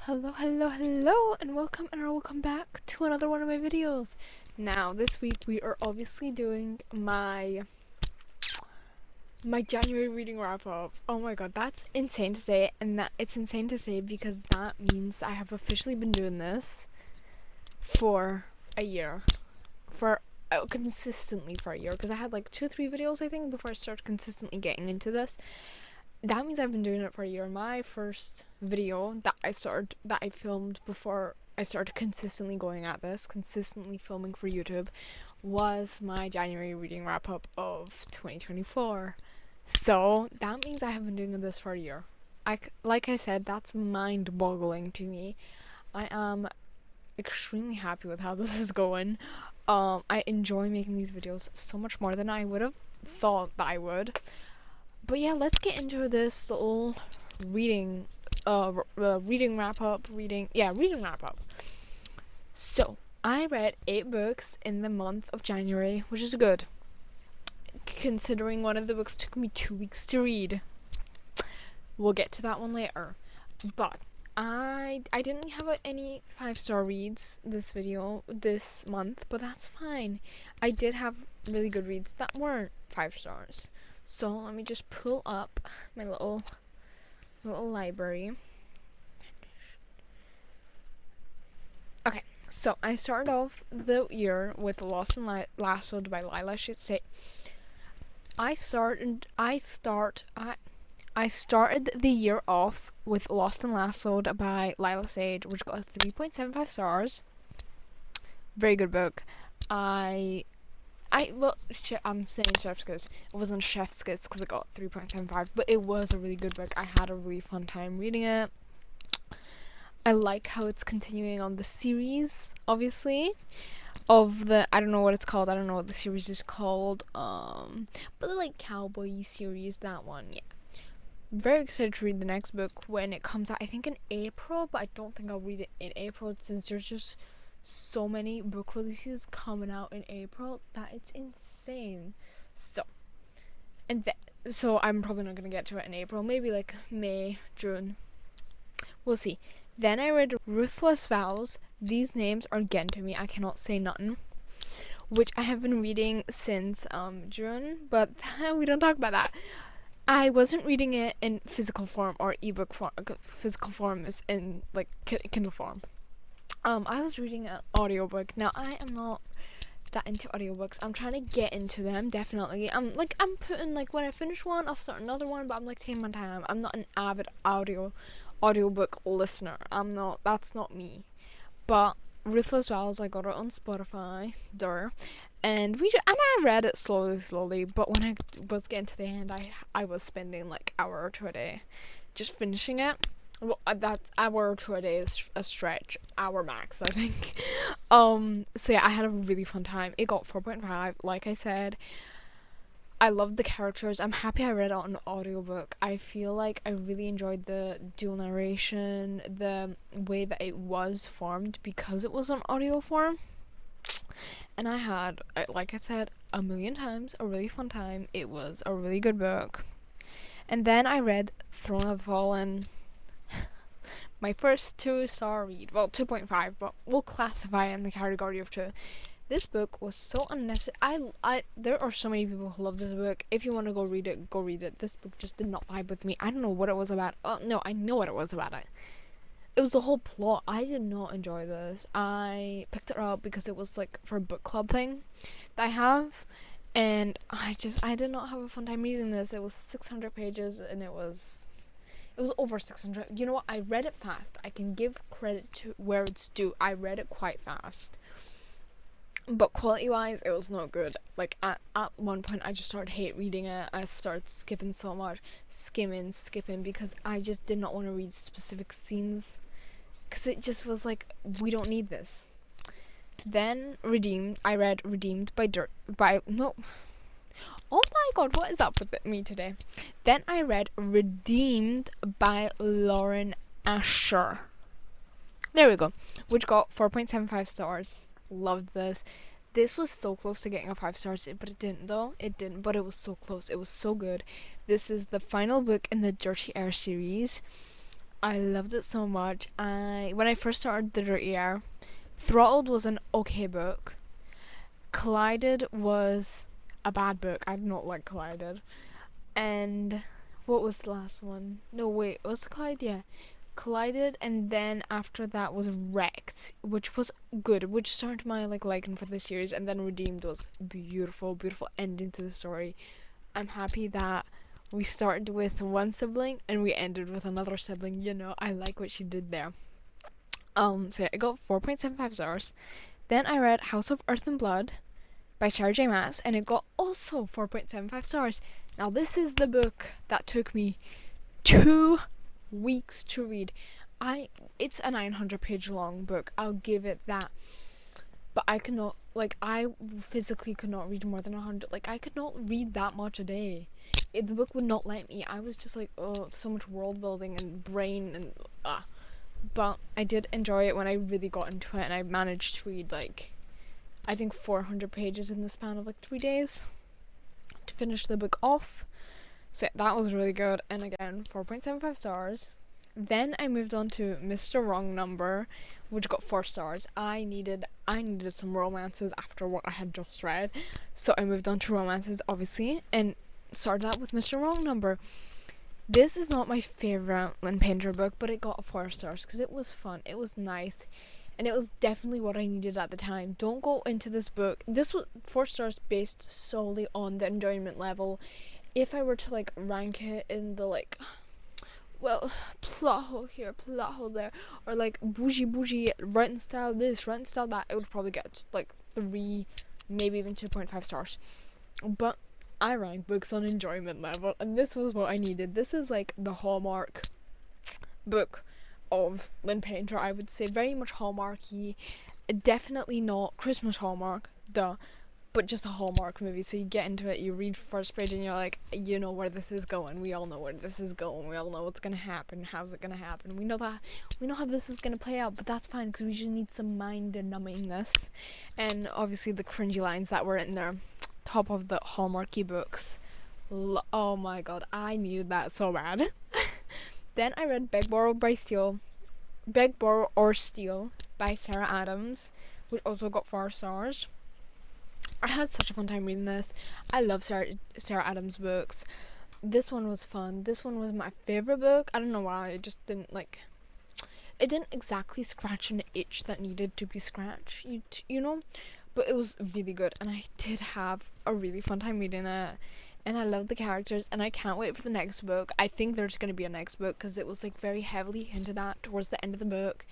Hello, and welcome back to another one of my videos. Now, this week we are obviously doing my January reading wrap up. Oh my god, that's insane to say, and that it's insane to say because that means I have officially been doing this for a year, for consistently for a year, because I had like 2 or 3 videos I think before I started consistently getting into this. That means I've been doing it for a year. My first video that I filmed before I started consistently going at this, consistently filming for YouTube, was my January reading wrap up of 2024. So that means I have been doing this for a year. Like I said, that's mind boggling to me. I am extremely happy with how this is going. I enjoy making these videos so much more than I would have thought that I would. But yeah, let's get into this little reading wrap up. Reading wrap up. So, I read 8 books in the month of January, which is good, considering one of the books took me 2 weeks to read. We'll get to that one later. But I didn't have any 5-star reads this month, but that's fine. I did have really good reads that weren't 5 stars. So let me just pull up my little library. Okay, so I started off the year with Lost and Lassoed by Lila Sade. I started the year off with Lost and Lassoed by Lila Sade, which got 3.75 stars. Very good book. I'm saying chef's kiss. It wasn't chef's kiss because it got 3.75, but it was a really good book. I had a really fun time reading it. I like how it's continuing on the series, obviously, of the, I don't know what it's called. I don't know what the series is called. But the like cowboy series, that one, yeah. Very excited to read the next book when it comes out. I think in April, but I don't think I'll read it in April since there's just so many book releases coming out in April that it's insane. So I'm probably not gonna get to it in April. Maybe like May, June. We'll see. Then I read Ruthless Vows. These names are getting to me. I cannot say nothing. Which I have been reading since June, but we don't talk about that. I wasn't reading it in physical form or ebook form. Physical form is in like Kindle form. I was reading an audiobook. Now, I am not that into audiobooks. I'm trying to get into them, definitely. I'm putting, like, when I finish one, I'll start another one, but I'm, like, taking my time. I'm not an avid audiobook listener. That's not me. But Ruthless Vows, I got it on Spotify, and I read it slowly, but when I was getting to the end, I was spending, like, hour or 2 a day just finishing it. Well, that's hour or 2 a day is a stretch. Hour max, I think. So yeah, I had a really fun time. It got 4.5, like I said. I loved the characters. I'm happy I read it on audiobook. I feel like I really enjoyed the dual narration, the way that it was formed because it was on audio form. And I had, like I said, a million times, a really fun time. It was a really good book. And then I read Throne of the Fallen. My first 2-star read. Well, 2.5, but we'll classify it in the category of 2. This book was so unnecessary. There are so many people who love this book. If you want to go read it, go read it. This book just did not vibe with me. I don't know what it was about. Oh, no, I know what it was about. It was the whole plot. I did not enjoy this. I picked it up because it was like for a book club thing that I have. And I did not have a fun time reading this. It was 600 pages and it was over 600. You know what? I read it fast. I can give credit to where it's due. I read it quite fast. But quality-wise, it was not good. Like, at one point, I just started hate reading it. I started skipping so much. Skipping, because I just did not want to read specific scenes. Because it just was like, we don't need this. Then, I read Redeemed no. Oh my god, what is up with me today? Then I read Redeemed by Lauren Asher. There we go. Which got 4.75 stars. Loved this. This was so close to getting a 5 stars, but it didn't though. It didn't, but it was so close. It was so good. This is the final book in the Dirty Air series. I loved it so much. When I first started the Dirty Air, Throttled was an okay book. Collided was a bad book. I did not like Collided. And what was the last one? No, wait, was it Collided? Yeah. Collided, and then after that was Wrecked, which was good, which started my liking for the series, and then Redeemed was beautiful, beautiful ending to the story. I'm happy that we started with one sibling and we ended with another sibling. I like what she did there. So yeah, I got 4.75 stars. Then I read House of Earth and Blood by Sarah J. Maas, and it got also 4.75 stars. Now this is the book that took me 2 weeks to read. It's a 900-page long book. I'll give it that. But I physically could not read more than 100. I could not read that much a day. The book would not let me. I was just so much world building and brain and But I did enjoy it when I really got into it, and I managed to read I think 400 pages in the span of 3 days to finish the book off. So yeah, that was really good, and again, 4.75 stars. Then I moved on to Mr. Wrong Number, which got 4 stars. I needed some romances after what I had just read, so I moved on to romances, obviously, and started out with Mr. Wrong Number. This is not my favorite Lynn Painter book, but it got 4 stars because it was fun, it was nice, and it was definitely what I needed at the time. Don't go into this book. This was 4 stars based solely on the enjoyment level. If I were to rank it in the plot hole here, plot hole there, or bougie writing style this, writing style that, it would probably get 3, maybe even 2.5 stars. But I rank books on enjoyment level, and this was what I needed. This is the Hallmark book of Lynn Painter, I would say. Very much Hallmarky. Definitely not Christmas Hallmark, duh, but just a Hallmark movie. So you get into it, you read first page, and you're like, you know where this is going. We all know where this is going. We all know what's gonna happen. How's it gonna happen? We know how this is gonna play out, but that's fine because we just need some mind numbingness, and obviously the cringy lines that were in there. Top of the Hallmarky books. Oh my god, I needed that so bad. Then I read Beg, Borrow, or Steal by Sarah Adams, which also got 4 stars. I had such a fun time reading this. I love Sarah Adams books. This one was fun. This one was my favorite book. I don't know why. It just didn't it didn't exactly scratch an itch that needed to be scratched, you know? But it was really good, and I did have a really fun time reading it, and I love the characters, and I can't wait for the next book. I think there's going to be a next book, because it was very heavily hinted at towards the end of the book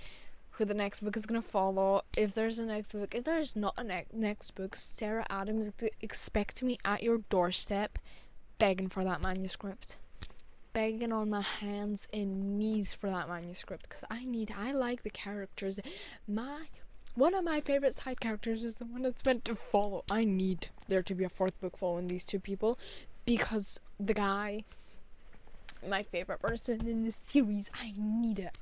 who the next book is going to follow. If there's a next book, if there's not a next book, Sarah Adams, expect me at your doorstep begging for that manuscript. Begging on my hands and knees for that manuscript, because I like the characters. One of my favorite side characters is the one that's meant to follow. I need there to be a 4th book following these 2 people, because the guy, my favorite person in the series, I need it.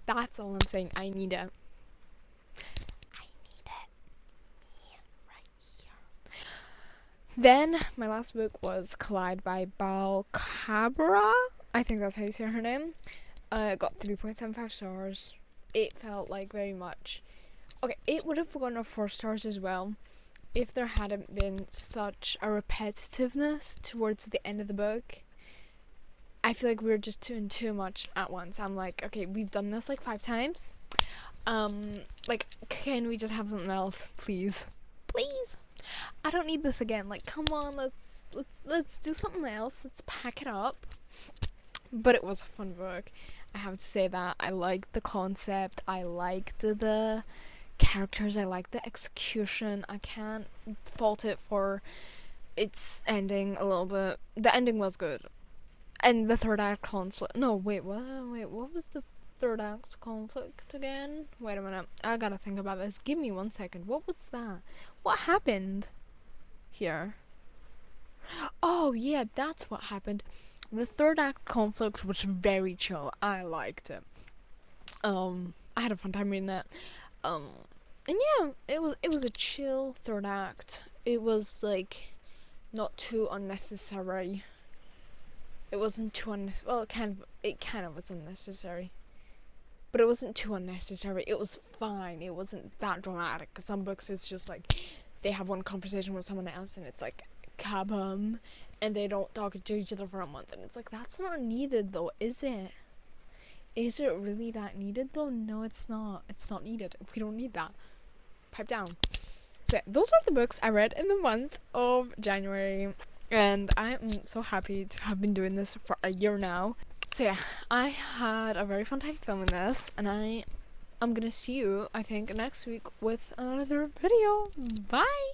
That's all I'm saying. I need it. Me right here. Then my last book was Collide by Bal Cabra. I think that's how you say her name. It got 3.75 stars. It felt very much okay. It would have gotten 4 stars as well if there hadn't been such a repetitiveness towards the end of the book. I feel we were just doing too much at once. I'm okay, we've done this 5 times. Can we just have something else, please? I don't need this again. Come on, let's do something else. Let's pack it up. But it was a fun book. I have to say that I liked the concept, I liked the characters, I liked the execution. I can't fault it for its ending a little bit. The ending was good. And the 3rd act conflict. No, wait, what was the 3rd act conflict again? Wait a minute, I gotta think about this. Give me 1 second. What was that? What happened here? Oh, yeah, that's what happened. The 3rd act conflict was very chill. I liked it. I had a fun time reading it. And yeah, it was a chill 3rd act. It was not too unnecessary. it wasn't too well, it kind of was unnecessary. But it wasn't too unnecessary. It was fine. It wasn't that dramatic. 'Cause some books, it's just like they have one conversation with someone else, and it's like kabum, and they don't talk to each other for a month, and it's like that's not needed, though, is it? Is it really that needed, though? No, it's not. It's not needed. We don't need that. Pipe down. So yeah, those are the books I read in the month of January, and I am so happy to have been doing this for a year now. So yeah, I had a very fun time filming this, and I'm gonna see you, I think, next week with another video. Bye!